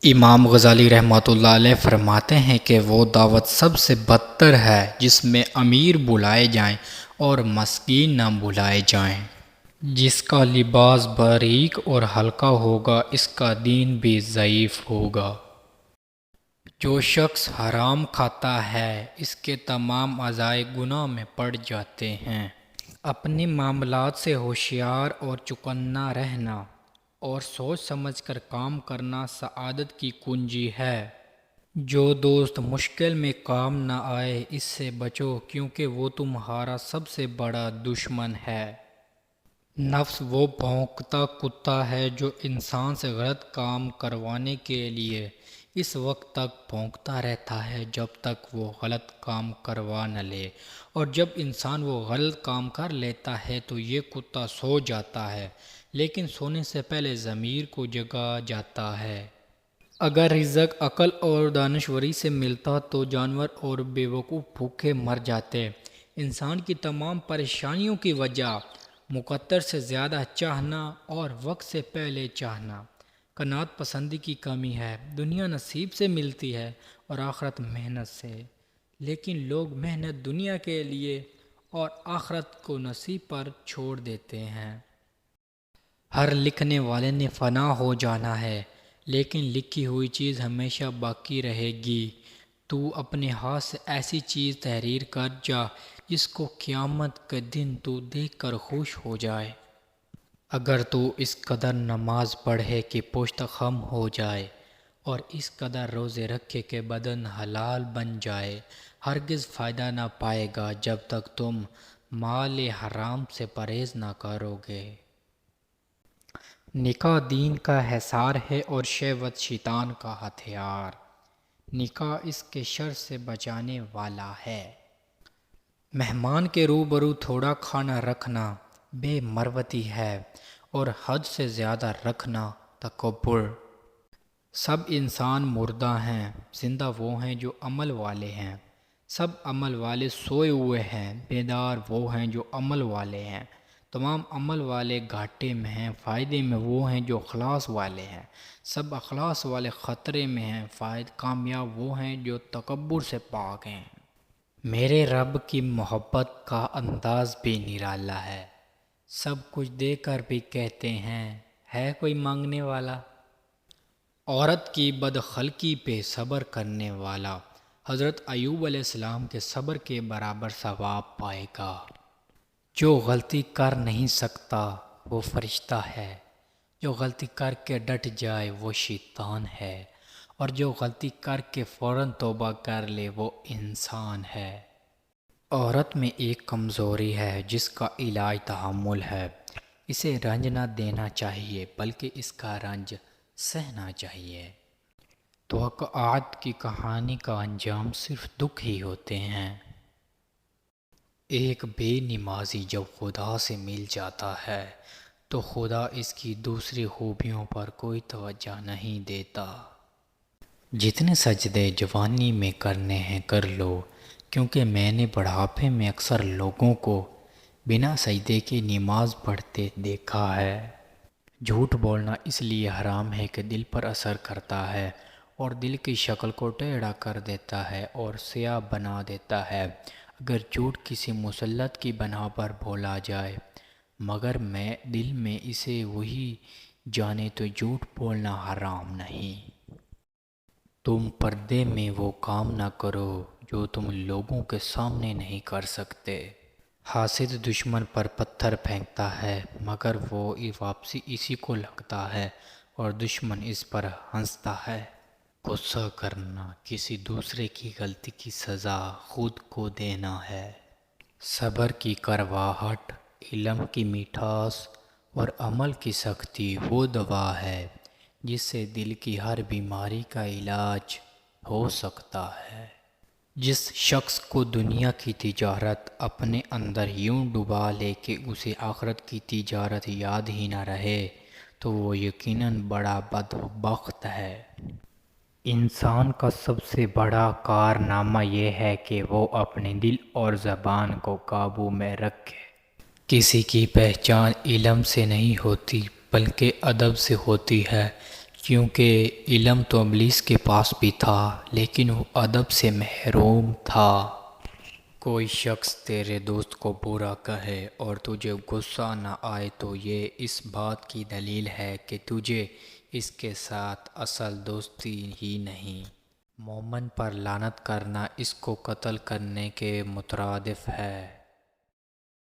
امام غزالی رحمۃ اللہ علیہ فرماتے ہیں کہ وہ دعوت سب سے بدتر ہے جس میں امیر بلائے جائیں اور مسکین نہ بلائے جائیں۔ جس کا لباس باریک اور ہلکا ہوگا اس کا دین بھی ضعیف ہوگا۔ جو شخص حرام کھاتا ہے اس کے تمام اعضائے گناہ میں پڑ جاتے ہیں۔ اپنے معاملات سے ہوشیار اور چوکنا رہنا اور سوچ سمجھ کر کام کرنا سعادت کی کنجی ہے۔ جو دوست مشکل میں کام نہ آئے اس سے بچو کیونکہ وہ تمہارا سب سے بڑا دشمن ہے۔ نفس وہ بھونکتا کتا ہے جو انسان سے غلط کام کروانے کے لیے اس وقت تک بھونکتا رہتا ہے جب تک وہ غلط کام کروا نہ لے، اور جب انسان وہ غلط کام کر لیتا ہے تو یہ کتا سو جاتا ہے، لیکن سونے سے پہلے ضمیر کو جگا جاتا ہے۔ اگر رزق عقل اور دانشوری سے ملتا تو جانور اور بے وقوف بھوکے مر جاتے۔ انسان کی تمام پریشانیوں کی وجہ مقدر سے زیادہ چاہنا اور وقت سے پہلے چاہنا، قناعت پسندی کی کمی ہے۔ دنیا نصیب سے ملتی ہے اور آخرت محنت سے، لیکن لوگ محنت دنیا کے لیے اور آخرت کو نصیب پر چھوڑ دیتے ہیں۔ ہر لکھنے والے نے فنا ہو جانا ہے، لیکن لکھی ہوئی چیز ہمیشہ باقی رہے گی۔ تو اپنے ہاتھ سے ایسی چیز تحریر کر جا جس کو قیامت کے دن تو دیکھ کر خوش ہو جائے۔ اگر تو اس قدر نماز پڑھے کہ پشت خم ہو جائے اور اس قدر روزے رکھے کہ بدن حلال بن جائے، ہرگز فائدہ نہ پائے گا جب تک تم مال حرام سے پرہیز نہ کرو گے۔ نکاح دین کا حصار ہے اور شہوت شیطان کا ہتھیار۔ نکاح اس کے شر سے بچانے والا ہے۔ مہمان کے روبرو تھوڑا کھانا رکھنا بے مروتی ہے اور حد سے زیادہ رکھنا تکبر۔ سب انسان مردہ ہیں، زندہ وہ ہیں جو عمل والے ہیں۔ سب عمل والے سوئے ہوئے ہیں، بیدار وہ ہیں جو عمل والے ہیں۔ تمام عمل والے گھاٹے میں ہیں، فائدے میں وہ ہیں جو اخلاص والے ہیں۔ سب اخلاص والے خطرے میں ہیں، کامیاب وہ ہیں جو تکبر سے پاک ہیں۔ میرے رب کی محبت کا انداز بھی نرالا ہے۔ سب کچھ دے کر بھی کہتے ہیں ہے کوئی مانگنے والا۔ عورت کی بدخلقی پہ صبر کرنے والا حضرت ایوب علیہ السلام کے صبر کے برابر ثواب پائے گا۔ جو غلطی کر نہیں سکتا وہ فرشتہ ہے، جو غلطی کر کے ڈٹ جائے وہ شیطان ہے، اور جو غلطی کر کے فوراً توبہ کر لے وہ انسان ہے۔ عورت میں ایک کمزوری ہے جس کا علاج تحمل ہے۔ اسے رنج نہ دینا چاہیے بلکہ اس کا رنج سہنا چاہیے۔ توقعات کی کہانی کا انجام صرف دکھ ہی ہوتے ہیں۔ ایک بے نمازی جب خدا سے مل جاتا ہے تو خدا اس کی دوسری خوبیوں پر کوئی توجہ نہیں دیتا۔ جتنے سجدے جوانی میں کرنے ہیں کر لو، کیونکہ میں نے بڑھاپے میں اکثر لوگوں کو بنا سجدے کے نماز پڑھتے دیکھا ہے۔ جھوٹ بولنا اس لیے حرام ہے کہ دل پر اثر کرتا ہے اور دل کی شکل کو ٹیڑھا کر دیتا ہے اور سیاہ بنا دیتا ہے۔ اگر جھوٹ کسی مسلط کی بنا پر بولا جائے مگر میں دل میں اسے وہی جانے تو جھوٹ بولنا حرام نہیں۔ تم پردے میں وہ کام نہ کرو جو تم لوگوں کے سامنے نہیں کر سکتے۔ حاسد دشمن پر پتھر پھینکتا ہے مگر وہ واپسی اسی کو لگتا ہے اور دشمن اس پر ہنستا ہے۔ غصہ کرنا کسی دوسرے کی غلطی کی سزا خود کو دینا ہے۔ صبر کی کرواہٹ، علم کی مٹھاس اور عمل کی سختی وہ دوا ہے جس سے دل کی ہر بیماری کا علاج ہو سکتا ہے۔ جس شخص کو دنیا کی تجارت اپنے اندر یوں ڈبا لے کہ اسے آخرت کی تجارت یاد ہی نہ رہے تو وہ یقیناً بڑا بدبخت ہے۔ انسان کا سب سے بڑا کارنامہ یہ ہے کہ وہ اپنے دل اور زبان کو قابو میں رکھے۔ کسی کی پہچان علم سے نہیں ہوتی بلکہ ادب سے ہوتی ہے، کیونکہ علم تو ابلیس کے پاس بھی تھا لیکن وہ ادب سے محروم تھا۔ کوئی شخص تیرے دوست کو برا کہے اور تجھے غصہ نہ آئے تو یہ اس بات کی دلیل ہے کہ تجھے اس کے ساتھ اصل دوستی ہی نہیں۔ مومن پر لعنت کرنا اس کو قتل کرنے کے مترادف ہے۔